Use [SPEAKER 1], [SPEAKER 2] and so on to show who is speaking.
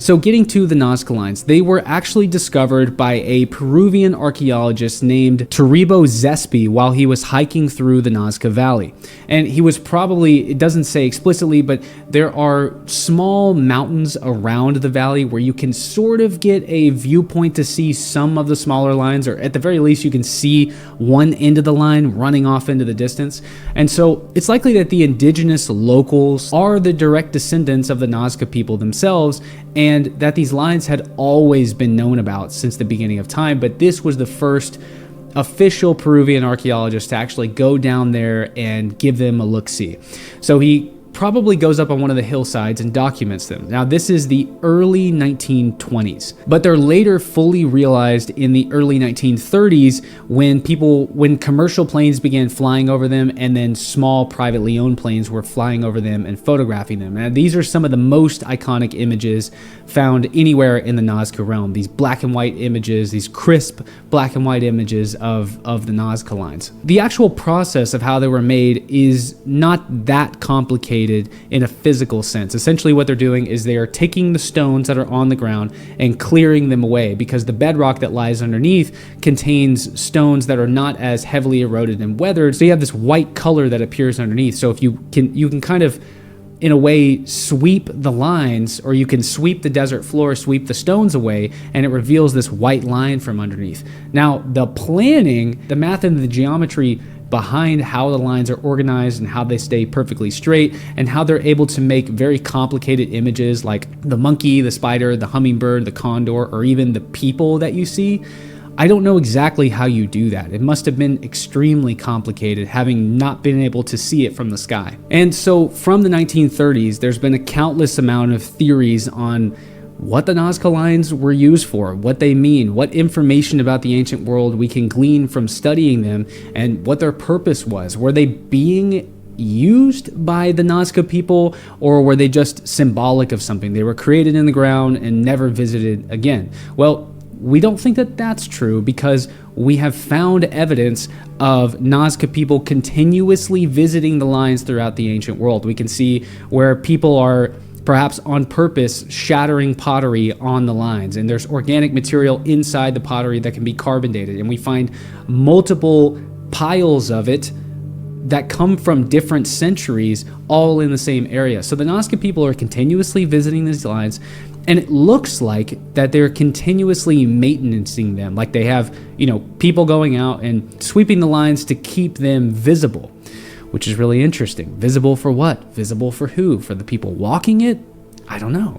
[SPEAKER 1] So getting to the Nazca lines, they were actually discovered by a Peruvian archaeologist named Toribio Zespi while he was hiking through the Nazca Valley. And he was probably, it doesn't say explicitly, but there are small mountains around the valley where you can sort of get a viewpoint to see some of the smaller lines, or at the very least you can see one end of the line running off into the distance. And so it's likely that the indigenous locals are the direct descendants of the Nazca people themselves, and that these lines had always been known about since the beginning of time, but this was the first official Peruvian archaeologist to actually go down there and give them a look-see. So he probably goes up on one of the hillsides and documents them. Now, this is the early 1920s, but they're later fully realized in the early 1930s when commercial planes began flying over them, and then small privately owned planes were flying over them and photographing them. And these are some of the most iconic images found anywhere in the Nazca realm. These black and white images, these crisp black and white images of the Nazca lines. The actual process of how they were made is not that complicated in a physical sense. Essentially what they're doing is they are taking the stones that are on the ground and clearing them away, because the bedrock that lies underneath contains stones that are not as heavily eroded and weathered, so you have this white color that appears underneath. So if you can kind of, in a way, sweep the lines, or you can sweep the desert floor, sweep the stones away, and it reveals this white line from underneath. Now, the planning, the math and the geometry behind how the lines are organized and how they stay perfectly straight, and how they're able to make very complicated images like the monkey, the spider, the hummingbird, the condor, or even the people that you see. I don't know exactly how you do that. It must have been extremely complicated, having not been able to see it from the sky. And so from the 1930s, there's been a countless amount of theories on what the Nazca lines were used for, what they mean, what information about the ancient world we can glean from studying them, and what their purpose was. Were they being used by the Nazca people, or were they just symbolic of something? They were created in the ground and never visited again. Well, we don't think that that's true, because we have found evidence of Nazca people continuously visiting the lines throughout the ancient world. We can see where people are perhaps on purpose shattering pottery on the lines, and there's organic material inside the pottery that can be carbon dated, and we find multiple piles of it that come from different centuries all in the same area. So the Nazca people are continuously visiting these lines, and it looks like that they're continuously maintaining them, like they have, people going out and sweeping the lines to keep them visible, which is really interesting. Visible for what? Visible for who? For the people walking it? I don't know.